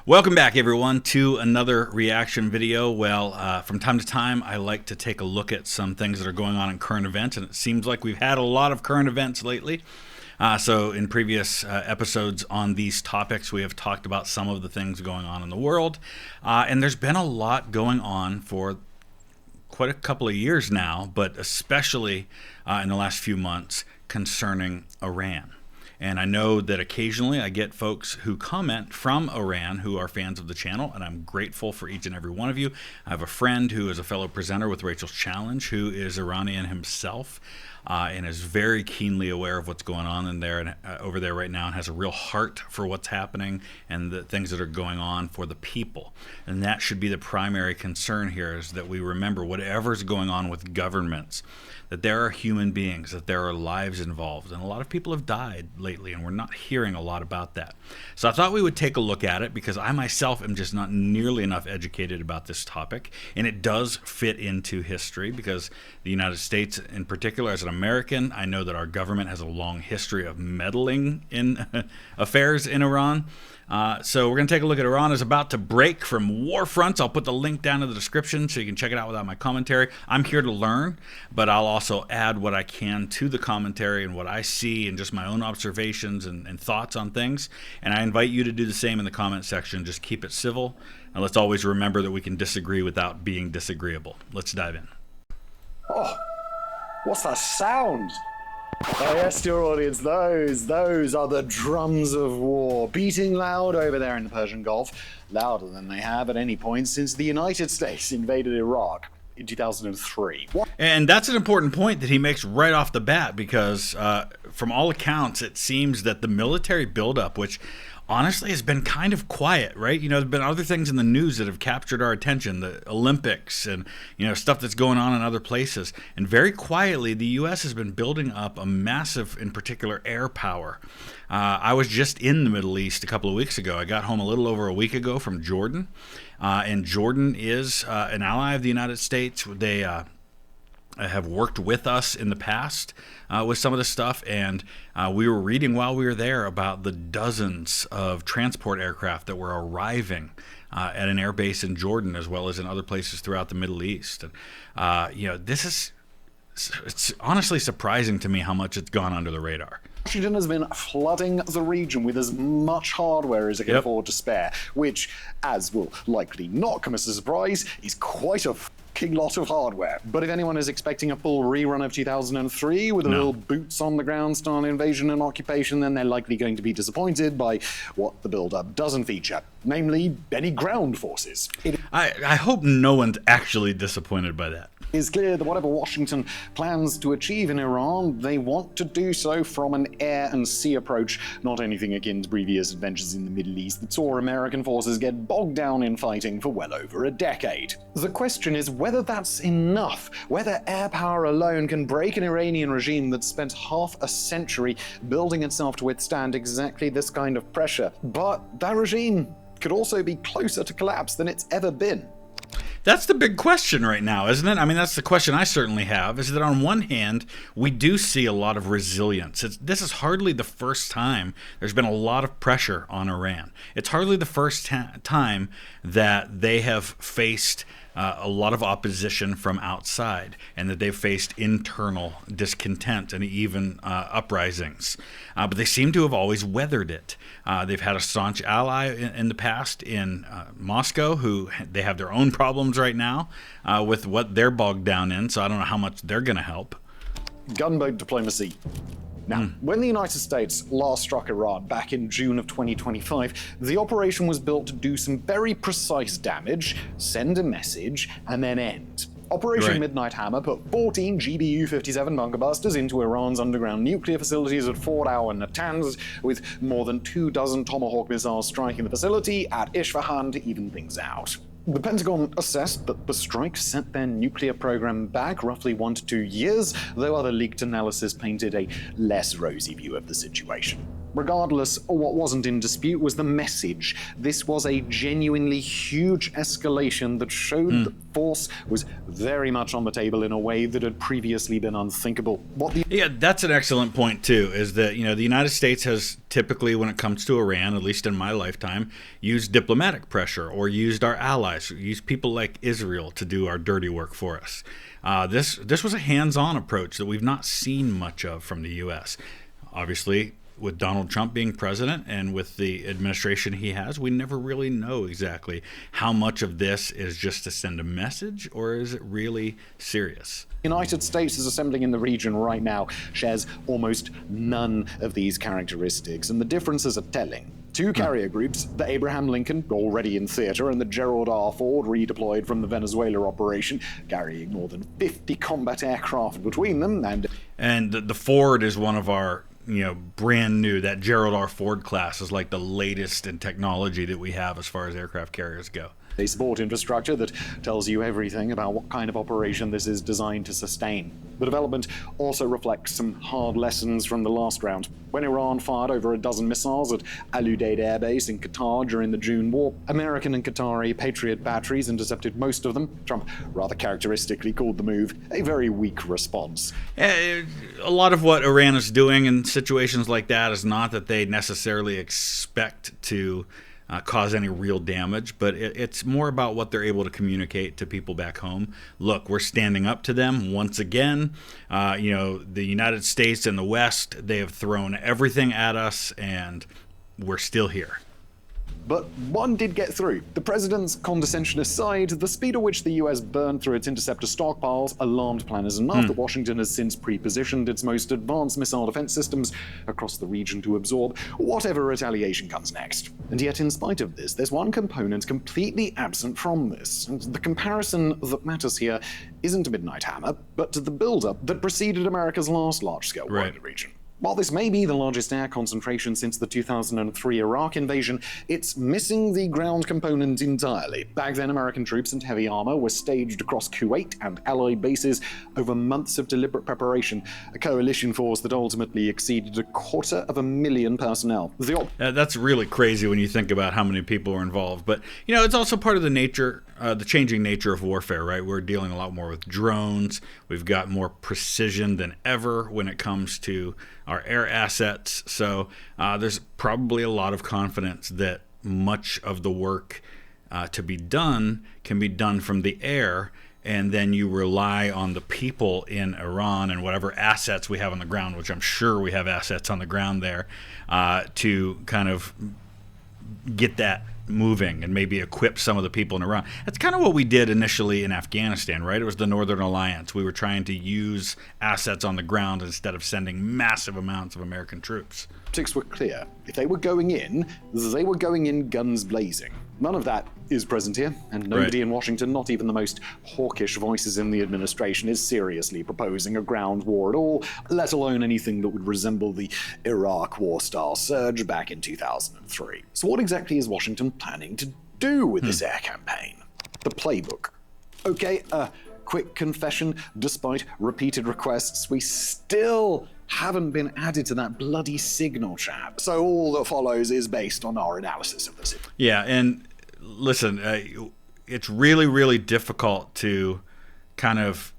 Welcome back, everyone, to another reaction video. Well, from time to time, I like to take a look at some things that are going on in current events, and it seems like we've had a lot of current events lately. So in previous episodes on these topics, we have talked about some of the things going on in the world, and there's been a lot going on for quite a couple of years now, but especially in the last few months concerning Iran. And I know that occasionally I get folks who comment from Iran who are fans of the channel, and I'm grateful for each and every one of you. I have a friend who is a fellow presenter with Rachel's Challenge who is Iranian himself, and is very keenly aware of what's going on in there and over there right now, and has a real heart for what's happening and the things that are going on for the people. And that should be the primary concern here, is that we remember whatever's going on with governments, that there are human beings, that there are lives involved, and a lot of people have died lately, and we're not hearing a lot about that. So I thought we would take a look at it, because I myself am just not nearly enough educated about this topic, and it does fit into history, because the United States in particular, as an American, I know that our government has a long history of meddling in affairs in Iran. So we're going to take a look at Iran is about to break from Warfronts. I'll put the link down in the description so you can check it out without my commentary. I'm here to learn, but I'll also add what I can to the commentary and what I see and just my own observations and thoughts on things. And I invite you to do the same in the comment section. Just keep it civil, and let's always remember that we can disagree without being disagreeable. Let's dive in. Oh, what's that sound? Oh yes, dear audience, those are the drums of war, beating loud over there in the Persian Gulf, louder than they have at any point since the United States invaded Iraq in 2003. And that's an important point that he makes right off the bat, because from all accounts, it seems that the military buildup, which honestly has been kind of quiet, right? You know, there's been other things in the news that have captured our attention, the Olympics and, you know, stuff that's going on in other places. And very quietly, the U.S. has been building up a massive, in particular, air power. I was just in the Middle East a couple of weeks ago. I got home a little over a week ago from Jordan. And Jordan is an ally of the United States. They have worked with us in the past with some of this stuff, and we were reading while we were there about the dozens of transport aircraft that were arriving at an air base in Jordan, as well as in other places throughout the Middle East. And you know, it's honestly surprising to me how much it's gone under the radar. Washington has been flooding the region with as much hardware as it can afford to spare, which, as will likely not come as a surprise, is quite a fucking lot of hardware. But if anyone is expecting a full rerun of 2003 with a little boots on the ground style invasion and occupation, then they're likely going to be disappointed by what the build-up doesn't feature, namely any ground forces. I hope no one's actually disappointed by that. It is clear that whatever Washington plans to achieve in Iran, they want to do so from an air and sea approach, not anything akin to previous adventures in the Middle East that saw American forces get bogged down in fighting for well over a decade. The question is whether that's enough, whether air power alone can break an Iranian regime that spent half a century building itself to withstand exactly this kind of pressure. But that regime could also be closer to collapse than it's ever been. That's the big question right now, isn't it? I mean, that's the question I certainly have, is that on one hand, we do see a lot of resilience. This is hardly the first time there's been a lot of pressure on Iran. It's hardly the first time that they have faced a lot of opposition from outside, and that they've faced internal discontent and even uprisings. But they seem to have always weathered it. They've had a staunch ally in the past in Moscow, who they have their own problems right now with what they're bogged down in, so I don't know how much they're going to help. Gunboat diplomacy. Now, when the United States last struck Iran back in June of 2025, the operation was built to do some very precise damage, send a message, and then end. Operation Midnight Hammer put 14 GBU-57 bunker busters into Iran's underground nuclear facilities at Fort Au and Natanz, with more than 24 Tomahawk missiles striking the facility at Isfahan to even things out. The Pentagon assessed that the strike sent their nuclear program back roughly 1 to 2 years, though other leaked analysis painted a less rosy view of the situation. Regardless, what wasn't in dispute was the message. This was a genuinely huge escalation that showed that force was very much on the table in a way that had previously been unthinkable. Yeah, that's an excellent point too, is that, the United States has typically, when it comes to Iran, at least in my lifetime, used diplomatic pressure or used our allies, used people like Israel to do our dirty work for us. This was a hands-on approach that we've not seen much of from the U.S. Obviously, with Donald Trump being president and with the administration he has, we never really know exactly how much of this is just to send a message or is it really serious. The United States is assembling in the region right now shares almost none of these characteristics, and the differences are telling. Two carrier groups, the Abraham Lincoln, already in theater, and the Gerald R. Ford, redeployed from the Venezuela operation, carrying more than 50 combat aircraft between them, and the Ford is one of our brand new. That Gerald R. Ford class is like the latest in technology that we have as far as aircraft carriers go. They support infrastructure that tells you everything about what kind of operation this is designed to sustain. The development also reflects some hard lessons from the last round. When Iran fired over a dozen missiles at Al Udeid Air Base in Qatar during the June War, American and Qatari Patriot batteries intercepted most of them. Trump rather characteristically called the move a very weak response. A lot of what Iran is doing in situations like that is not that they necessarily expect to cause any real damage, but it's more about what they're able to communicate to people back home. Look, we're standing up to them once again. The United States and the West, they have thrown everything at us, and we're still here. But one did get through. The president's condescension aside, the speed at which the US burned through its interceptor stockpiles alarmed planners enough that Washington has since pre-positioned its most advanced missile defense systems across the region to absorb whatever retaliation comes next. And yet, in spite of this, there's one component completely absent from this. And the comparison that matters here isn't a midnight hammer, but to the buildup that preceded America's last large-scale war in the region. While this may be the largest air concentration since the 2003 Iraq invasion, it's missing the ground component entirely. Back then, American troops and heavy armor were staged across Kuwait and allied bases over months of deliberate preparation, a coalition force that ultimately exceeded 250,000 personnel. That's really crazy when you think about how many people were involved. But, it's also part of the nature, the changing nature of warfare, right? We're dealing a lot more with drones. We've got more precision than ever when it comes to our air assets. So there's probably a lot of confidence that much of the work to be done can be done from the air, and then you rely on the people in Iran and whatever assets we have on the ground, which I'm sure we have assets on the ground there, to kind of get that moving and maybe equip some of the people in Iran. That's kind of what we did initially in Afghanistan, right? It was the Northern Alliance. We were trying to use assets on the ground instead of sending massive amounts of American troops. Tactics were clear. If they were going in, they were going in guns blazing. None of that is present here, and nobody in Washington, not even the most hawkish voices in the administration, is seriously proposing a ground war at all, let alone anything that would resemble the Iraq War-style surge back in 2003. So what exactly is Washington planning to do with this air campaign? The playbook. Okay, quick confession, despite repeated requests, we still haven't been added to that bloody signal chat. So all that follows is based on our analysis of this. Yeah, and listen, it's really, really difficult to kind of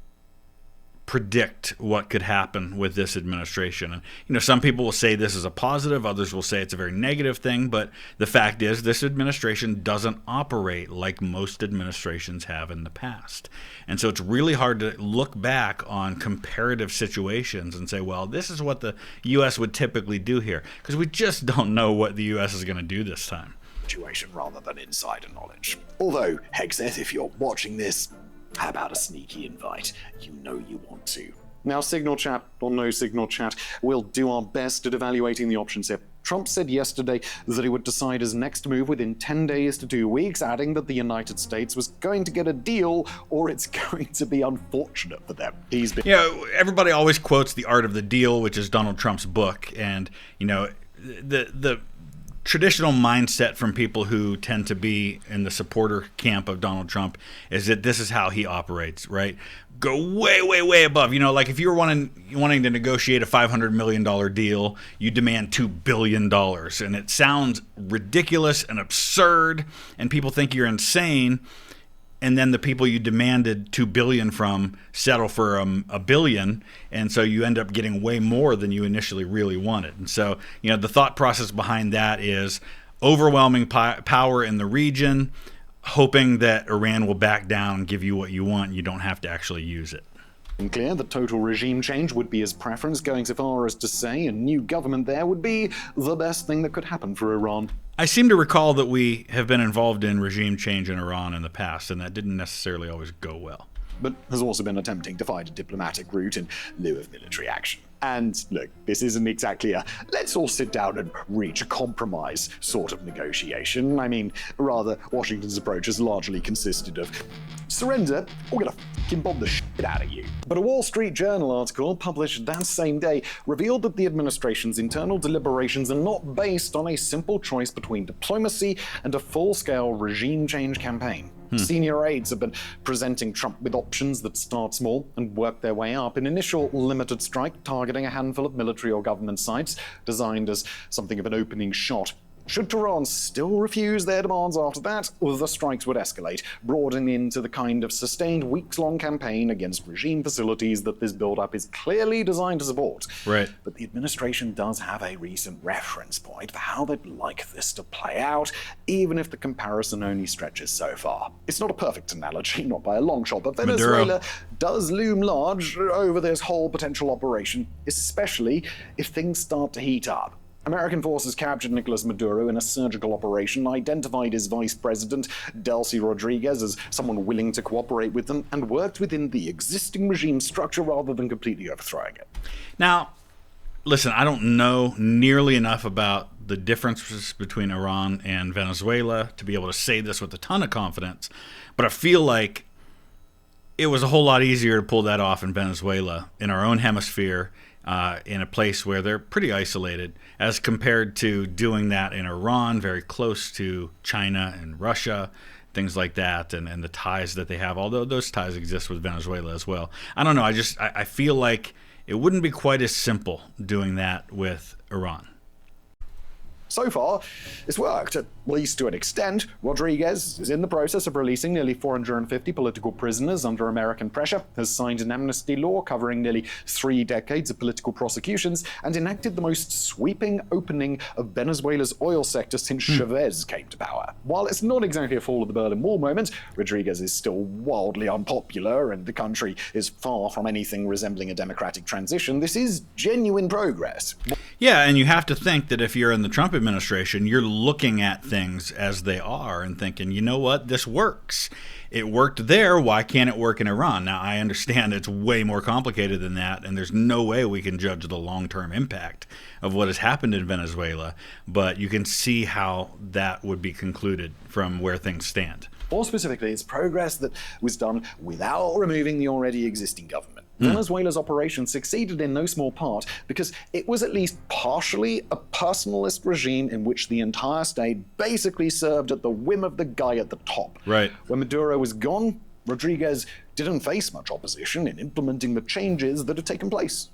predict what could happen with this administration. And some people will say this is a positive, others will say it's a very negative thing, but the fact is this administration doesn't operate like most administrations have in the past. And so it's really hard to look back on comparative situations and say, well, this is what the U.S. would typically do here, because we just don't know what the U.S. is going to do this time. Situation rather than insider knowledge. Although, Hexeth, if you're watching this, how about a sneaky invite? You know you want to. Now, signal chat or no signal chat, we'll do our best at evaluating the options here. Trump said yesterday that he would decide his next move within 10 days to 2 weeks, adding that the United States was going to get a deal or it's going to be unfortunate for them. Everybody always quotes The Art of the Deal, which is Donald Trump's book, and, the traditional mindset from people who tend to be in the supporter camp of Donald Trump is that this is how he operates, right? Go way, way, way above. You know, like if you were wanting to negotiate a $500 million deal, you demand $2 billion. And it sounds ridiculous and absurd, and people think you're insane. And then the people you demanded $2 billion from settle for $1 billion, and so you end up getting way more than you initially really wanted. And so, you know, the thought process behind that is overwhelming power in the region, hoping that Iran will back down and give you what you want. You don't have to actually use it. And clear that total regime change would be his preference, going so far as to say a new government there would be the best thing that could happen for Iran. I seem to recall that we have been involved in regime change in Iran in the past, and that didn't necessarily always go well. But has also been attempting to find a diplomatic route in lieu of military action. And look, this isn't exactly a let's all sit down and reach a compromise sort of negotiation. I mean, rather, Washington's approach has largely consisted of surrender, or we're gonna fucking bomb the shit out of you. But a Wall Street Journal article published that same day revealed that the administration's internal deliberations are not based on a simple choice between diplomacy and a full-scale regime change campaign. Senior aides have been presenting Trump with options that start small and work their way up. An initial limited strike targeting a handful of military or government sites, designed as something of an opening shot. Should Tehran still refuse their demands after that, the strikes would escalate, broadening into the kind of sustained weeks-long campaign against regime facilities that this buildup is clearly designed to support. Right. But the administration does have a recent reference point for how they'd like this to play out, even if the comparison only stretches so far. It's not a perfect analogy, not by a long shot, but Venezuela does loom large over this whole potential operation, especially if things start to heat up. American forces captured Nicolas Maduro in a surgical operation, identified his vice president, Delcy Rodriguez, as someone willing to cooperate with them, and worked within the existing regime structure rather than completely overthrowing it. Now, listen, I don't know nearly enough about the differences between Iran and Venezuela to be able to say this with a ton of confidence, but I feel like it was a whole lot easier to pull that off in Venezuela, in our own hemisphere, in a place where they're pretty isolated, as compared to doing that in Iran, very close to China and Russia, things like that, and the ties that they have, although those ties exist with Venezuela as well. I don't know, I feel like it wouldn't be quite as simple doing that with Iran. So far, it's worked, at least to an extent. Rodriguez is in the process of releasing nearly 450 political prisoners under American pressure, has signed an amnesty law covering nearly 3 decades of political prosecutions, and enacted the most sweeping opening of Venezuela's oil sector since Chavez came to power. While it's not exactly a fall of the Berlin Wall moment, Rodriguez is still wildly unpopular, and the country is far from anything resembling a democratic transition. This is genuine progress. Yeah, and you have to think that if you're in the Trump administration, you're looking at things as they are and thinking, you know what, this works. It worked there, why can't it work in Iran? Now, I understand it's way more complicated than that, and there's no way we can judge the long-term impact of what has happened in Venezuela, but you can see how that would be concluded from where things stand. More specifically, it's progress that was done without removing the already existing government. Venezuela's operation succeeded in no small part because it was at least partially a personalist regime in which the entire state basically served at the whim of the guy at the top. Right. When Maduro was gone, Rodriguez didn't face much opposition in implementing the changes that had taken place.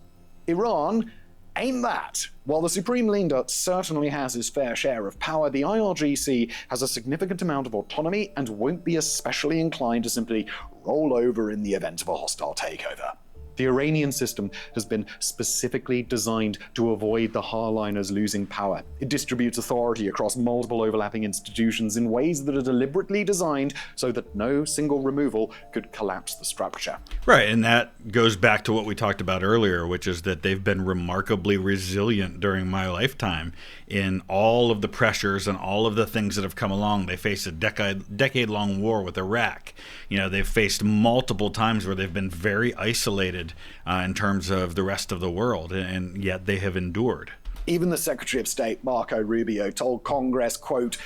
Iran ain't that. While the Supreme Leader certainly has his fair share of power, the IRGC has a significant amount of autonomy and won't be especially inclined to simply roll over in the event of a hostile takeover. The Iranian system has been specifically designed to avoid the hardliners losing power. It distributes authority across multiple overlapping institutions in ways that are deliberately designed so that no single removal could collapse the structure. Right, and that goes back to what we talked about earlier, which is that they've been remarkably resilient during my lifetime in all of the pressures and all of the things that have come along. They faced a decade-long war with Iraq. You know, they've faced multiple times where they've been very isolated in terms of the rest of the world, and yet they have endured. Even the Secretary of State, Marco Rubio, told Congress, quote,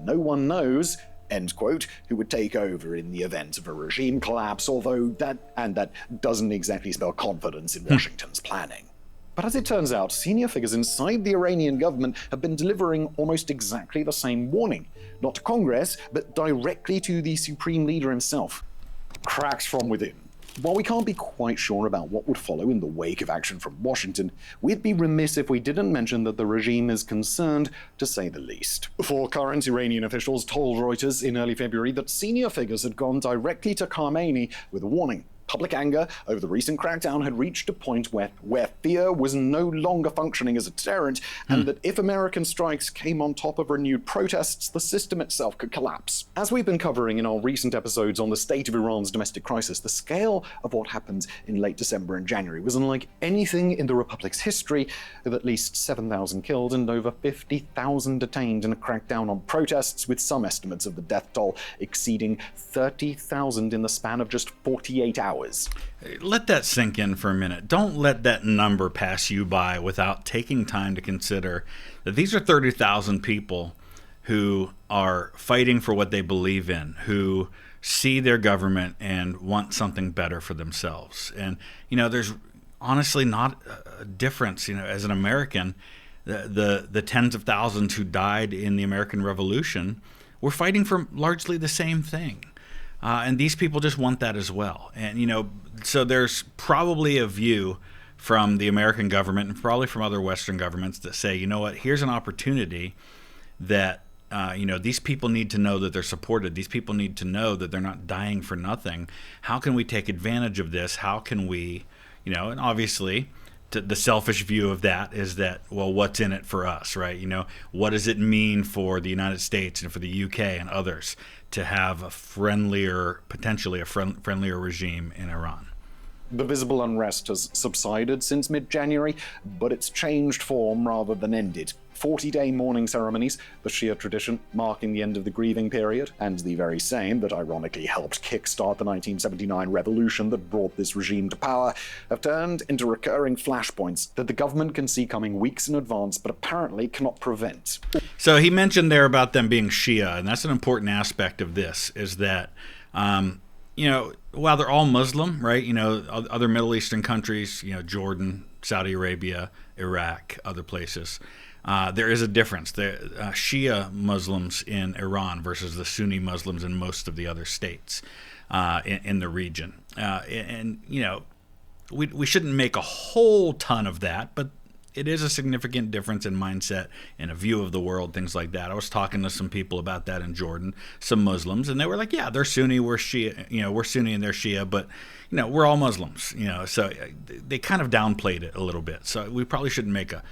"No one knows," end quote, who would take over in the event of a regime collapse, although that doesn't exactly spell confidence in Washington's planning. But as it turns out, senior figures inside the Iranian government have been delivering almost exactly the same warning. Not to Congress, but directly to the supreme leader himself. Cracks from within. While we can't be quite sure about what would follow in the wake of action from Washington, we'd be remiss if we didn't mention that the regime is concerned, to say the least. Four current Iranian officials told Reuters in early February that senior figures had gone directly to Khamenei with a warning. Public anger over the recent crackdown had reached a point where fear was no longer functioning as a deterrent, and that if American strikes came on top of renewed protests, the system itself could collapse. As we've been covering in our recent episodes on the state of Iran's domestic crisis, the scale of what happened in late December and January was unlike anything in the Republic's history, with at least 7,000 killed and over 50,000 detained in a crackdown on protests, with some estimates of the death toll exceeding 30,000 in the span of just 48 hours. Let that sink in for a minute. Don't let that number pass you by without taking time to consider that these are 30,000 people who are fighting for what they believe in, who see their government and want something better for themselves. And, there's honestly not a difference, as an American, the tens of thousands who died in the American Revolution were fighting for largely the same thing. And these people just want that as well. And, so there's probably a view from the American government and probably from other Western governments that say, here's an opportunity that, these people need to know that they're supported. These people need to know that they're not dying for nothing. How can we take advantage of this? How can we, and obviously the selfish view of that is that, well, what's in it for us, right? What does it mean for the United States and for the UK and others to have potentially a friendlier regime in Iran? The visible unrest has subsided since mid-January, but it's changed form rather than ended. 40-day mourning ceremonies, the Shia tradition marking the end of the grieving period, and the very same that ironically helped kickstart the 1979 revolution that brought this regime to power, have turned into recurring flashpoints that the government can see coming weeks in advance, but apparently cannot prevent. So he mentioned there about them being Shia, and that's an important aspect of this, is that while they're all Muslim, right? Other Middle Eastern countries, Jordan, Saudi Arabia, Iraq, other places, there is a difference. The Shia Muslims in Iran versus the Sunni Muslims in most of the other states in the region. We shouldn't make a whole ton of that, but it is a significant difference in mindset and a view of the world, things like that. I was talking to some people about that in Jordan, some Muslims, and they were like, yeah, they're Sunni, we're Shia, we're Sunni and they're Shia, but, we're all Muslims, so they kind of downplayed it a little bit. So we probably shouldn't make a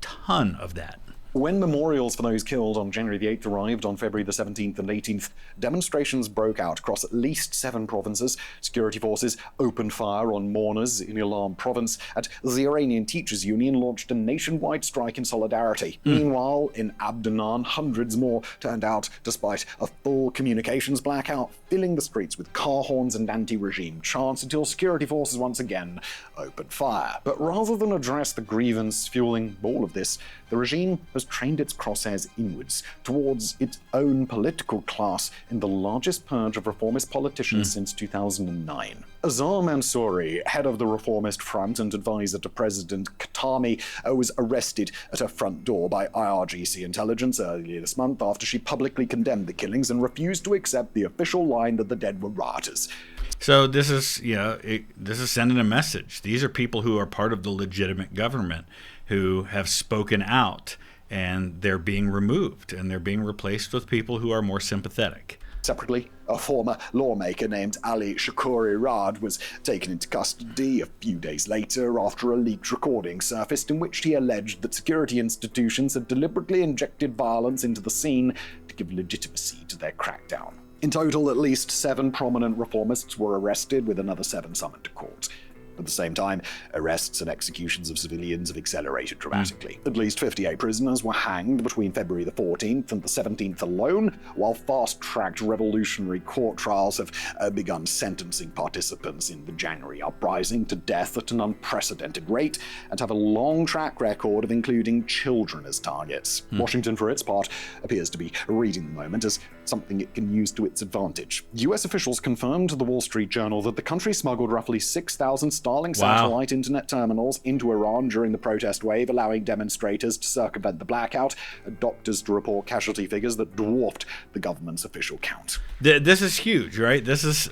ton of that. When memorials for those killed on January the 8th arrived on February the 17th and 18th, demonstrations broke out across at least 7 provinces. Security forces opened fire on mourners in Ilam province, and the Iranian Teachers Union launched a nationwide strike in solidarity. Meanwhile, in Abdanan, hundreds more turned out despite a full communications blackout, filling the streets with car horns and anti-regime chants until security forces once again opened fire. But rather than address the grievance fueling all of this, the regime has trained its crosshairs inwards towards its own political class in the largest purge of reformist politicians since 2009. Azar Mansouri, head of the Reformist Front and advisor to President Khatami, was arrested at her front door by IRGC intelligence earlier this month after she publicly condemned the killings and refused to accept the official line that the dead were rioters. So this is sending a message. These are people who are part of the legitimate government who have spoken out, and they're being removed, and they're being replaced with people who are more sympathetic. Separately, a former lawmaker named Ali Shakuri Rad was taken into custody a few days later after a leaked recording surfaced in which he alleged that security institutions had deliberately injected violence into the scene to give legitimacy to their crackdown. In total, at least 7 prominent reformists were arrested, with another 7 summoned to court. At the same time, arrests and executions of civilians have accelerated dramatically. At least 58 prisoners were hanged between February the 14th and the 17th alone, while fast-tracked revolutionary court trials have begun sentencing participants in the January uprising to death at an unprecedented rate, and have a long track record of including children as targets. Washington, for its part, appears to be reading the moment as something it can use to its advantage. US officials confirmed to the Wall Street Journal that the country smuggled roughly 6,000 Starlink satellite internet terminals into Iran during the protest wave, allowing demonstrators to circumvent the blackout, and doctors to report casualty figures that dwarfed the government's official count. This is huge, right? This is,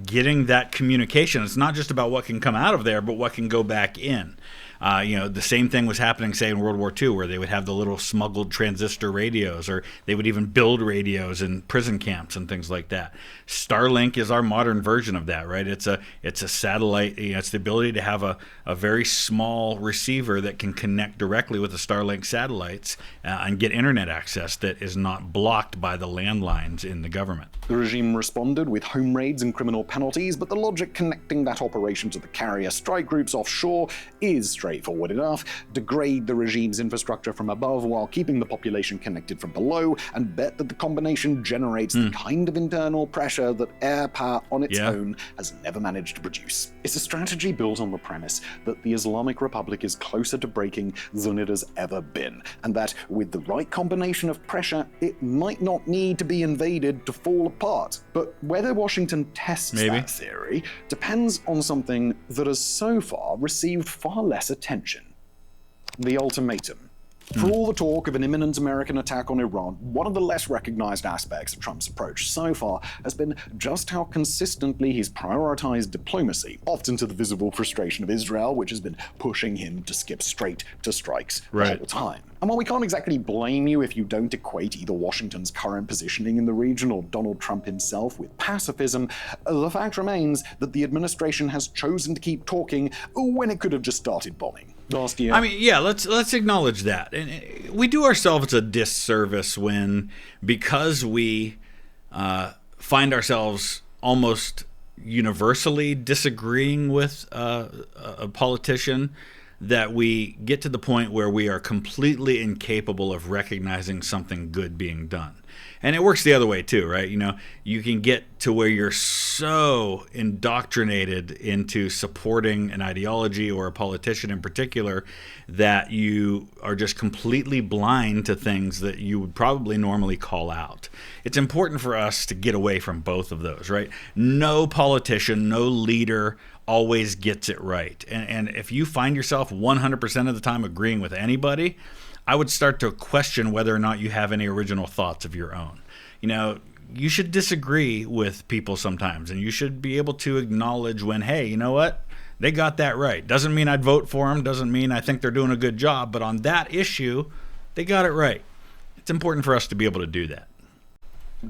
getting that communication. It's not just about what can come out of there, but what can go back in. The same thing was happening, say, in World War II, where they would have the little smuggled transistor radios, or they would even build radios in prison camps and things like that. Starlink is our modern version of that, right? It's a satellite. It's the ability to have a very small receiver that can connect directly with the Starlink satellites and get internet access that is not blocked by the landlines in the government. The regime responded with home raids and criminal penalties, but the logic connecting that operation to the carrier strike groups offshore is straightforward enough: degrade the regime's infrastructure from above while keeping the population connected from below, and bet that the combination generates the kind of internal pressure that air power on its own has never managed to produce. It's a strategy built on the premise that the Islamic Republic is closer to breaking than it has ever been, and that with the right combination of pressure, it might not need to be invaded to fall apart. But whether Washington tests that theory depends on something that has so far received far less attention: the ultimatum. For all the talk of an imminent American attack on Iran, one of the less recognized aspects of Trump's approach so far has been just how consistently he's prioritized diplomacy, often to the visible frustration of Israel, which has been pushing him to skip straight to strikes all the time. And while we can't exactly blame you if you don't equate either Washington's current positioning in the region or Donald Trump himself with pacifism, the fact remains that the administration has chosen to keep talking when it could have just started bombing last year. Let's acknowledge that. And we do ourselves a disservice when, because we find ourselves almost universally disagreeing with a politician, that we get to the point where we are completely incapable of recognizing something good being done. And it works the other way too, right? You can get to where you're so indoctrinated into supporting an ideology or a politician in particular that you are just completely blind to things that you would probably normally call out. It's important for us to get away from both of those, right? No politician, no leader always gets it right. And if you find yourself 100% of the time agreeing with anybody, I would start to question whether or not you have any original thoughts of your own. You should disagree with people sometimes, and you should be able to acknowledge when, hey, you know what? They got that right. Doesn't mean I'd vote for them, doesn't mean I think they're doing a good job, but on that issue, they got it right. It's important for us to be able to do that.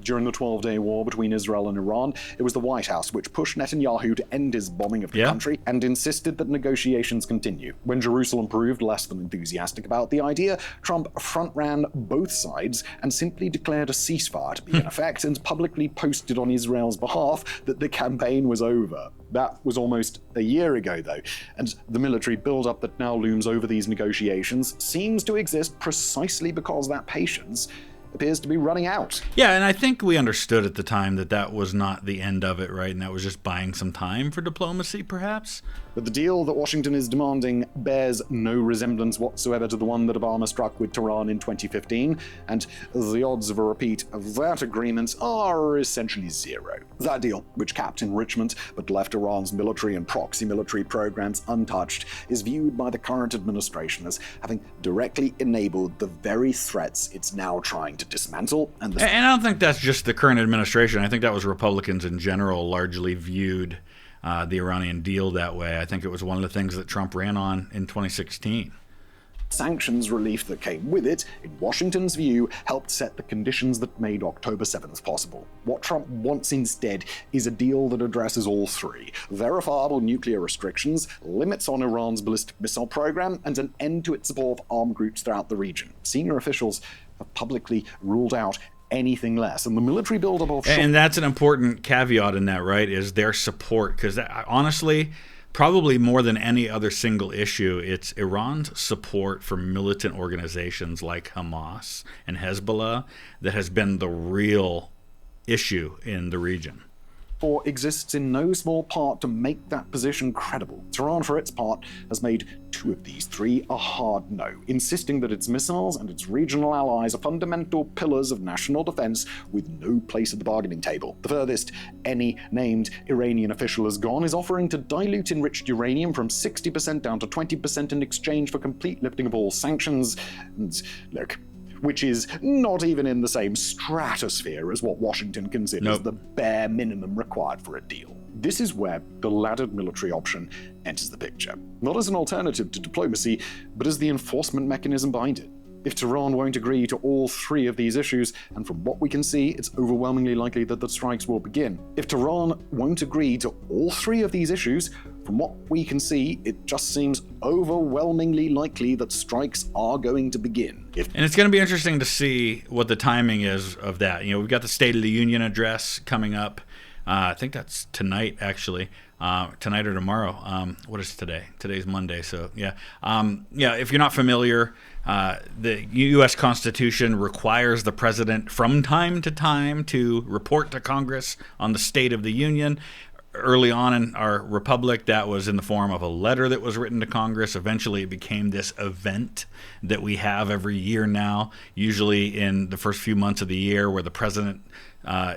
During the 12-day war between Israel and Iran, it was the White House which pushed Netanyahu to end his bombing of the country and insisted that negotiations continue. When Jerusalem proved less than enthusiastic about the idea, Trump front-ran both sides and simply declared a ceasefire to be in effect and publicly posted on Israel's behalf that the campaign was over. That was almost a year ago, though, and the military buildup that now looms over these negotiations seems to exist precisely because that patience appears to be running out. Yeah, and I think we understood at the time that that was not the end of it, right? And that was just buying some time for diplomacy, perhaps? But the deal that Washington is demanding bears no resemblance whatsoever to the one that Obama struck with Tehran in 2015, and the odds of a repeat of that agreement are essentially zero. That deal, which capped enrichment but left Iran's military and proxy military programs untouched, is viewed by the current administration as having directly enabled the very threats it's now trying to dismantle. And I don't think that's just the current administration. I think that was Republicans in general largely viewed the Iranian deal that way. I think it was one of the things that Trump ran on in 2016. Sanctions relief that came with it, in Washington's view, helped set the conditions that made October 7th possible. What Trump wants instead is a deal that addresses all three: verifiable nuclear restrictions, limits on Iran's ballistic missile program, and an end to its support of armed groups throughout the region. Senior officials have publicly ruled out anything less, and the military buildup offshore. And that's an important caveat in that, right, is their support, because honestly, probably more than any other single issue, it's Iran's support for militant organizations like Hamas and Hezbollah that has been the real issue in the region. or exists in no small part to make that position credible. Tehran, for its part, has made 2 of these 3 a hard no, insisting that its missiles and its regional allies are fundamental pillars of national defense with no place at the bargaining table. The furthest any named Iranian official has gone is offering to dilute enriched uranium from 60% down to 20% in exchange for complete lifting of all sanctions. And look, which is not even in the same stratosphere as what Washington considers the bare minimum required for a deal. This is where the laddered military option enters the picture, not as an alternative to diplomacy, but as the enforcement mechanism behind it. If Tehran won't agree to all 3 of these issues, and from what we can see, it's overwhelmingly likely that the strikes will begin. If Tehran won't agree to all 3 of these issues, from what we can see, it just seems overwhelmingly likely that strikes are going to begin. And it's going to be interesting to see what the timing is of that. You know, we've got the State of the Union address coming up. I think that's tonight, actually. Tonight or tomorrow. What is today? Today's Monday, so yeah. If you're not familiar, the U.S. Constitution requires the president from time to time to report to Congress on the State of the Union. Early on in our republic, that was in the form of a letter that was written to Congress. Eventually, it became this event that we have every year now, usually in the first few months of the year, where the president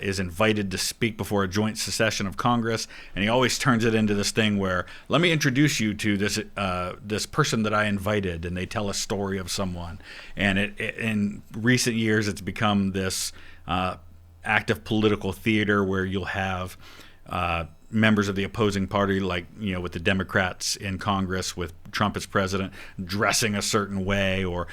is invited to speak before a joint session of Congress, and he always turns it into this thing where, let me introduce you to this person that I invited, and they tell a story of someone. And in recent years, it's become this act of political theater where you'll have members of the opposing party, like, you know, with the Democrats in Congress with Trump as president, dressing a certain way or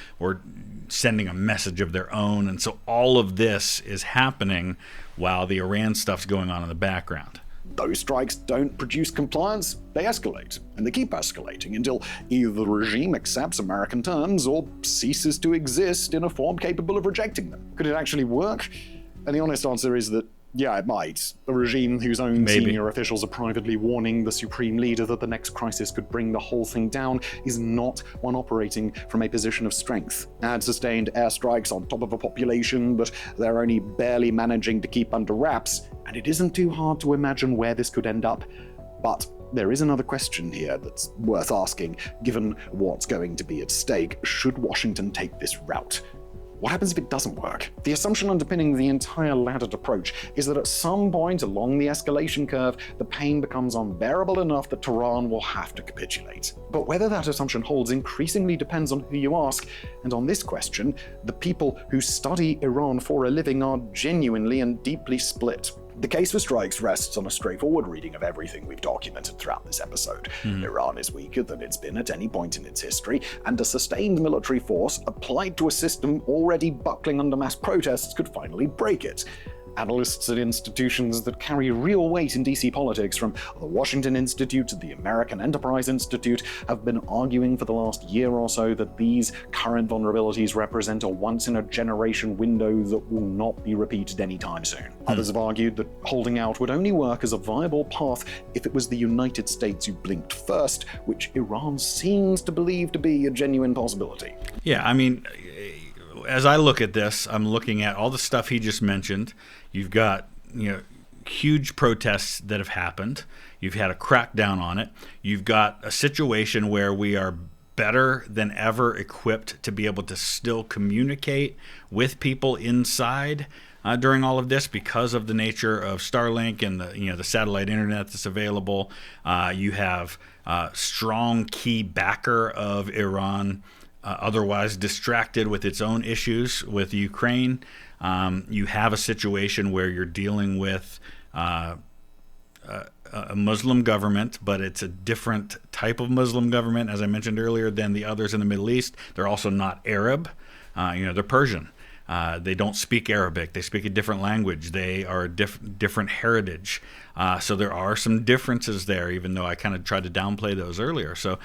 sending a message of their own. And so all of this is happening while the Iran stuff's going on in the background. Those strikes don't produce compliance, they escalate, and they keep escalating until either the regime accepts American terms or ceases to exist in a form capable of rejecting them. Could it actually work? And the honest answer is that yeah, it might. A regime whose own senior officials are privately warning the supreme leader that the next crisis could bring the whole thing down is not one operating from a position of strength. Add sustained airstrikes on top of a population that they're only barely managing to keep under wraps, and it isn't too hard to imagine where this could end up. But there is another question here that's worth asking, given what's going to be at stake. Should Washington take this route? What happens if it doesn't work? The assumption underpinning the entire laddered approach is that at some point along the escalation curve, the pain becomes unbearable enough that Tehran will have to capitulate. But whether that assumption holds increasingly depends on who you ask, and on this question, the people who study Iran for a living are genuinely and deeply split. The case for strikes rests on a straightforward reading of everything we've documented throughout this episode. Iran is weaker than it's been at any point in its history, and a sustained military force applied to a system already buckling under mass protests could finally break it. Analysts at institutions that carry real weight in DC politics, from the Washington Institute to the American Enterprise Institute, have been arguing for the last year or so that these current vulnerabilities represent a once-in-a-generation window that will not be repeated anytime soon. Others have argued that holding out would only work as a viable path if it was the United States who blinked first, which Iran seems to believe to be a genuine possibility. Yeah, I mean, as I look at this, I'm looking at all the stuff he just mentioned. You've got, huge protests that have happened. You've had a crackdown on it. You've got a situation where we are better than ever equipped to be able to still communicate with people inside during all of this because of the nature of Starlink and the satellite internet that's available. You have a strong key backer of Iran, otherwise distracted with its own issues with Ukraine. You have a situation where you're dealing with a Muslim government, but it's a different type of Muslim government, as I mentioned earlier, than the others in the Middle East. They're also not Arab. They're Persian. They don't speak Arabic. They speak a different language. They are a different heritage. So there are some differences there, even though I kind of tried to downplay those earlier. So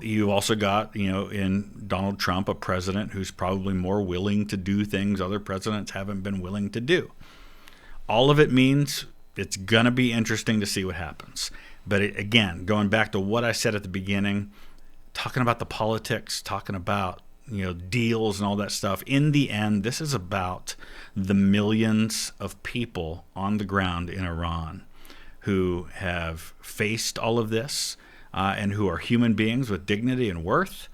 you also got, in Donald Trump, a president who's probably more willing to do things other presidents haven't been willing to do. All of it means it's going to be interesting to see what happens. But again, going back to what I said at the beginning, talking about the politics, talking about deals and all that stuff. In the end, this is about the millions of people on the ground in Iran who have faced all of this and who are human beings with dignity and worth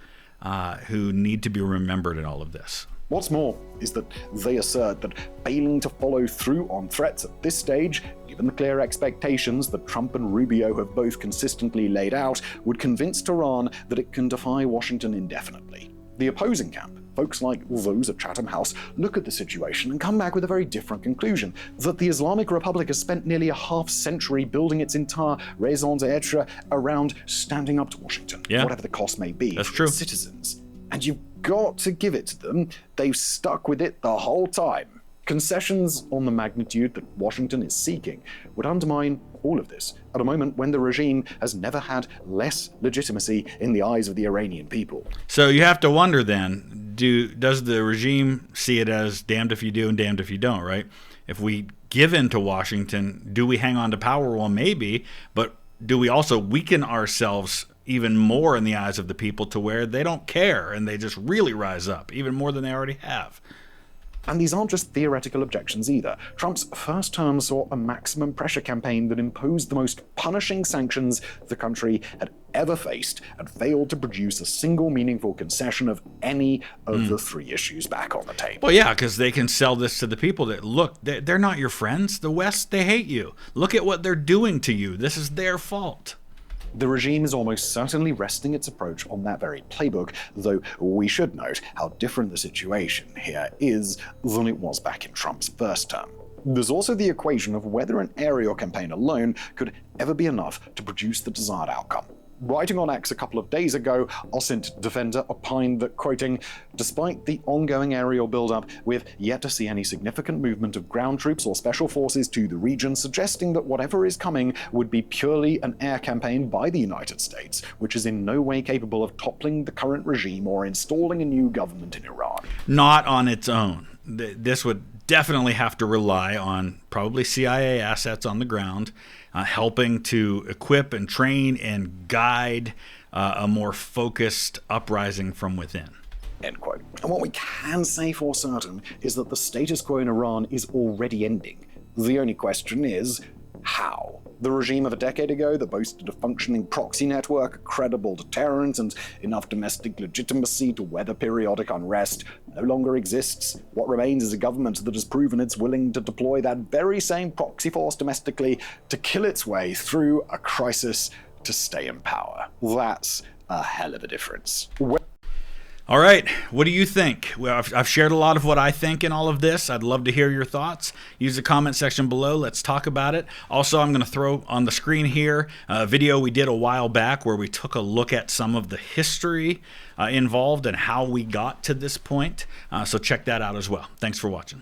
who need to be remembered in all of this. What's more is that they assert that failing to follow through on threats at this stage, given the clear expectations that Trump and Rubio have both consistently laid out, would convince Tehran that it can defy Washington indefinitely. The opposing camp, folks like those at Chatham House, look at the situation and come back with a very different conclusion, that the Islamic Republic has spent nearly a half-century building its entire raison d'etre around standing up to Washington, whatever the cost may be, That's true. Citizens. And you've got to give it to them, they've stuck with it the whole time. Concessions on the magnitude that Washington is seeking would undermine all of this at a moment when the regime has never had less legitimacy in the eyes of the Iranian people. So you have to wonder then, does the regime see it as damned if you do and damned if you don't, right? If we give in to Washington, do we hang on to power? Well, maybe, but do we also weaken ourselves even more in the eyes of the people to where they don't care and they just really rise up, even more than they already have? And these aren't just theoretical objections either. Trump's first term saw a maximum pressure campaign that imposed the most punishing sanctions the country had ever faced and failed to produce a single meaningful concession of any of the three issues back on the table. Well, yeah, because they can sell this to the people that, look, they're not your friends. The West, they hate you. Look at what they're doing to you. This is their fault. The regime is almost certainly resting its approach on that very playbook, though we should note how different the situation here is than it was back in Trump's first term. There's also the equation of whether an aerial campaign alone could ever be enough to produce the desired outcome. Writing on X a couple of days ago, Osint Defender opined that, quoting, "Despite the ongoing aerial buildup, we've yet to see any significant movement of ground troops or special forces to the region, suggesting that whatever is coming would be purely an air campaign by the United States, which is in no way capable of toppling the current regime or installing a new government in Iran." Not on its own. This would definitely have to rely on probably CIA assets on the ground, helping to equip and train and guide a more focused uprising from within. End quote. And what we can say for certain is that the status quo in Iran is already ending. The only question is, how? The regime of a decade ago that boasted a functioning proxy network, a credible deterrent, and enough domestic legitimacy to weather periodic unrest no longer exists. What remains is a government that has proven it's willing to deploy that very same proxy force domestically to kill its way through a crisis to stay in power. That's a hell of a difference. All right, what do you think? Well, I've shared a lot of what I think in all of this. I'd love to hear your thoughts. Use the comment section below. Let's talk about it. Also, I'm going to throw on the screen here a video we did a while back where we took a look at some of the history involved and how we got to this point. So check that out as well. Thanks for watching.